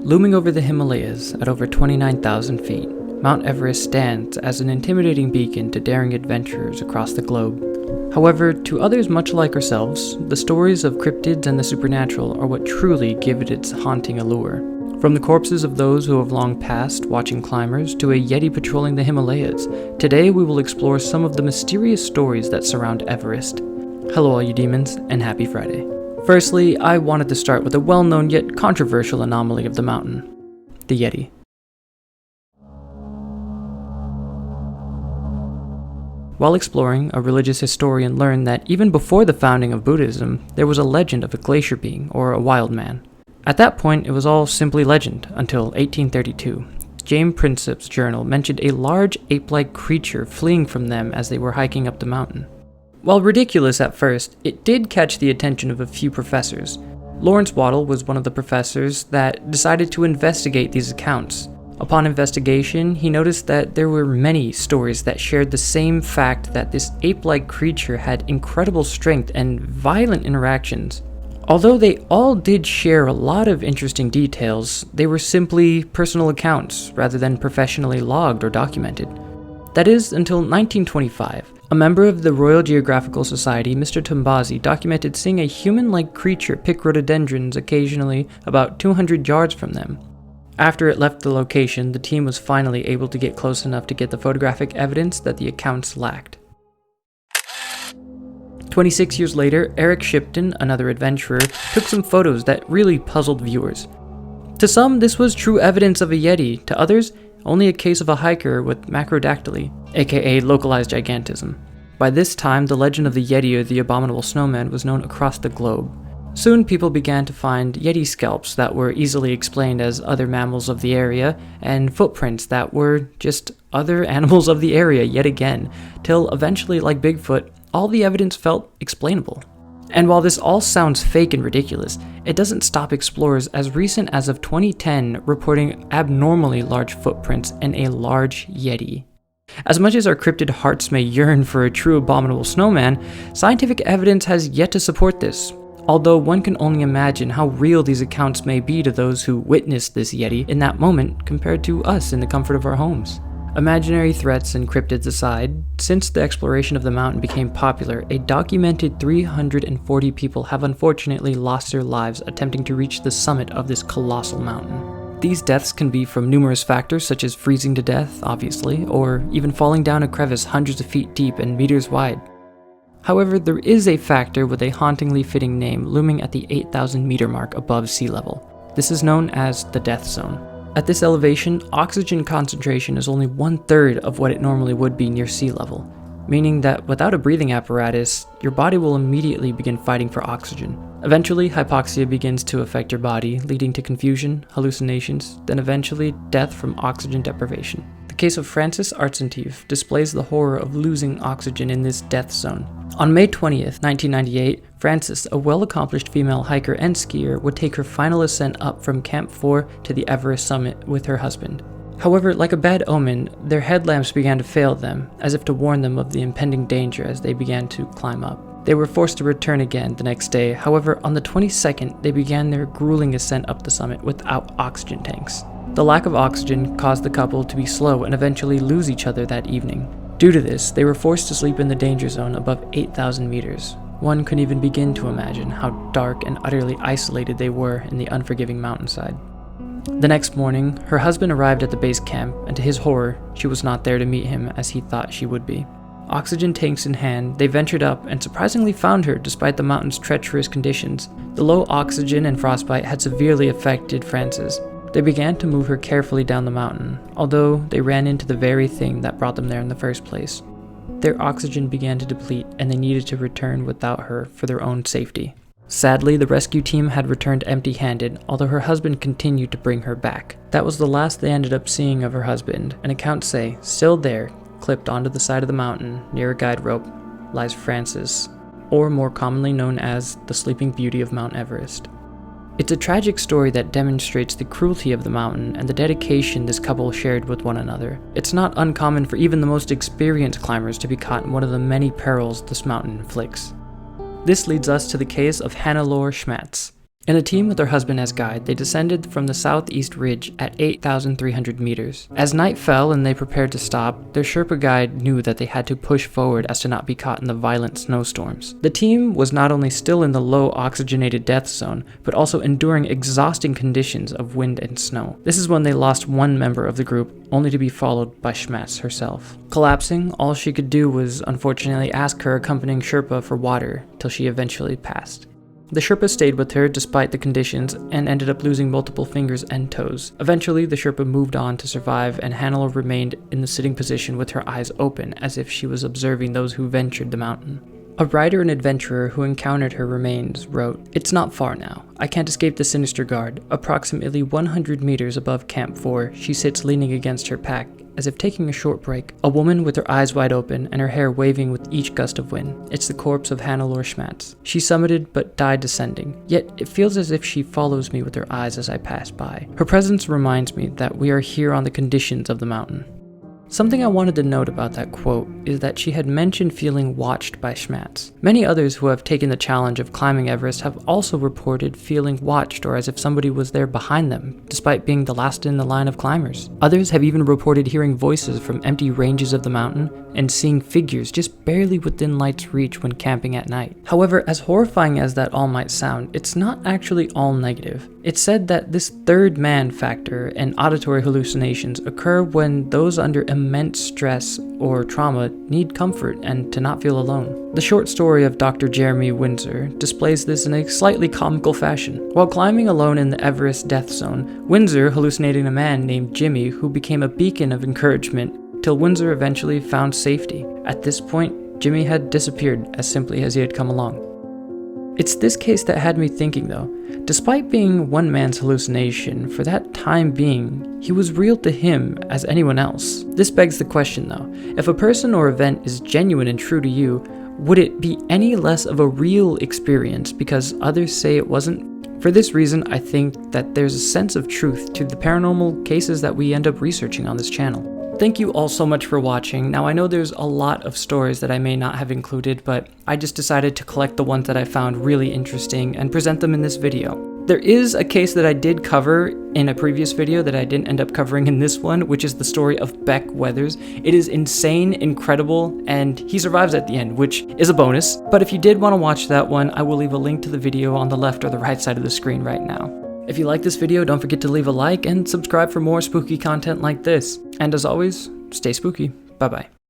Looming over the Himalayas at over 29,000 feet, Mount Everest stands as an intimidating beacon to daring adventurers across the globe. However, to others much like ourselves, the stories of cryptids and the supernatural are what truly give it its haunting allure. From the corpses of those who have long passed watching climbers to a Yeti patrolling the Himalayas, today we will explore some of the mysterious stories that surround Everest. Hello all you demons, and happy Friday. Firstly, I wanted to start with a well-known yet controversial anomaly of the mountain, the Yeti. While exploring, a religious historian learned that even before the founding of Buddhism, there was a legend of a glacier being, or a wild man. At that point, it was all simply legend, until 1832. James Prinsip's journal mentioned a large ape-like creature fleeing from them as they were hiking up the mountain. While ridiculous at first, it did catch the attention of a few professors. Lawrence Waddell was one of the professors that decided to investigate these accounts. Upon investigation, he noticed that there were many stories that shared the same fact that this ape-like creature had incredible strength and violent interactions. Although they all did share a lot of interesting details, they were simply personal accounts rather than professionally logged or documented. That is, until 1925. A member of the Royal Geographical Society, Mr. Tombazi, documented seeing a human-like creature pick rhododendrons occasionally about 200 yards from them. After it left the location, the team was finally able to get close enough to get the photographic evidence that the accounts lacked. 26 years later, Eric Shipton, another adventurer, took some photos that really puzzled viewers. To some, this was true evidence of a Yeti. To others, only a case of a hiker with macrodactyly, aka localized gigantism. By this time, the legend of the Yeti or the abominable snowman was known across the globe. Soon people began to find Yeti scalps that were easily explained as other mammals of the area, and footprints that were just other animals of the area yet again, till eventually, like Bigfoot, all the evidence felt explainable. And while this all sounds fake and ridiculous, it doesn't stop explorers as recent as of 2010 reporting abnormally large footprints in a large Yeti. As much as our cryptid hearts may yearn for a true abominable snowman, scientific evidence has yet to support this, although one can only imagine how real these accounts may be to those who witnessed this Yeti in that moment compared to us in the comfort of our homes. Imaginary threats and cryptids aside, since the exploration of the mountain became popular, a documented 340 people have unfortunately lost their lives attempting to reach the summit of this colossal mountain. These deaths can be from numerous factors such as freezing to death, obviously, or even falling down a crevice hundreds of feet deep and meters wide. However, there is a factor with a hauntingly fitting name looming at the 8,000 meter mark above sea level. This is known as the death zone. At this elevation, oxygen concentration is only 1/3 of what it normally would be near sea level, meaning that without a breathing apparatus, your body will immediately begin fighting for oxygen. Eventually, hypoxia begins to affect your body, leading to confusion, hallucinations, then eventually death from oxygen deprivation. The case of Frances Artzenteef displays the horror of losing oxygen in this death zone. On May 20th, 1998, Frances, a well-accomplished female hiker and skier, would take her final ascent up from Camp 4 to the Everest summit with her husband. However, like a bad omen, their headlamps began to fail them, as if to warn them of the impending danger as they began to climb up. They were forced to return again the next day. However, on the 22nd, they began their grueling ascent up the summit without oxygen tanks. The lack of oxygen caused the couple to be slow and eventually lose each other that evening. Due to this, they were forced to sleep in the danger zone above 8,000 meters. One couldn't even begin to imagine how dark and utterly isolated they were in the unforgiving mountainside. The next morning, her husband arrived at the base camp, and to his horror, she was not there to meet him as he thought she would be. Oxygen tanks in hand, they ventured up and surprisingly found her despite the mountain's treacherous conditions. The low oxygen and frostbite had severely affected Frances. They began to move her carefully down the mountain, although they ran into the very thing that brought them there in the first place. Their oxygen began to deplete, and they needed to return without her for their own safety. Sadly, the rescue team had returned empty-handed, although her husband continued to bring her back. That was the last they ended up seeing of her husband, and accounts say, still there, clipped onto the side of the mountain, near a guide rope, lies Frances, or more commonly known as the Sleeping Beauty of Mount Everest. It's a tragic story that demonstrates the cruelty of the mountain and the dedication this couple shared with one another. It's not uncommon for even the most experienced climbers to be caught in one of the many perils this mountain inflicts. This leads us to the case of Hannelore Schmatz. In a team with her husband as guide, they descended from the southeast ridge at 8,300 meters. As night fell and they prepared to stop, their Sherpa guide knew that they had to push forward as to not be caught in the violent snowstorms. The team was not only still in the low oxygenated death zone, but also enduring exhausting conditions of wind and snow. This is when they lost one member of the group, only to be followed by Schmatz herself. Collapsing, all she could do was unfortunately ask her accompanying Sherpa for water, till she eventually passed. The Sherpa stayed with her despite the conditions and ended up losing multiple fingers and toes. Eventually, the Sherpa moved on to survive, and Hannelore remained in the sitting position with her eyes open as if she was observing those who ventured the mountain. A writer and adventurer who encountered her remains wrote, "It's not far now. I can't escape the sinister guard. Approximately 100 meters above Camp 4, she sits leaning against her pack, as if taking a short break. A woman with her eyes wide open and her hair waving with each gust of wind. It's the corpse of Hannelore Schmatz. She summited but died descending. Yet it feels as if she follows me with her eyes as I pass by. Her presence reminds me that we are here on the conditions of the mountain." Something I wanted to note about that quote is that she had mentioned feeling watched by Schmatz. Many others who have taken the challenge of climbing Everest have also reported feeling watched or as if somebody was there behind them, despite being the last in the line of climbers. Others have even reported hearing voices from empty ranges of the mountain and seeing figures just barely within light's reach when camping at night. However, as horrifying as that all might sound, it's not actually all negative. It's said that this third man factor and auditory hallucinations occur when those under immense stress or trauma need comfort and to not feel alone. The short story of Dr. Jeremy Windsor displays this in a slightly comical fashion. While climbing alone in the Everest death zone, Windsor hallucinated a man named Jimmy who became a beacon of encouragement till Windsor eventually found safety. At this point, Jimmy had disappeared as simply as he had come along. It's this case that had me thinking though. Despite being one man's hallucination, for that time being, he was real to him as anyone else. This begs the question though, if a person or event is genuine and true to you, would it be any less of a real experience because others say it wasn't? For this reason, I think that there's a sense of truth to the paranormal cases that we end up researching on this channel. Thank you all so much for watching. Now I know there's a lot of stories that I may not have included, but I just decided to collect the ones that I found really interesting and present them in this video. There is a case that I did cover in a previous video that I didn't end up covering in this one, which is the story of Beck Weathers. It is insane, incredible, and he survives at the end, which is a bonus. But if you did want to watch that one, I will leave a link to the video on the left or the right side of the screen right now. If you like this video, don't forget to leave a like and subscribe for more spooky content like this. And as always, stay spooky. Bye-bye.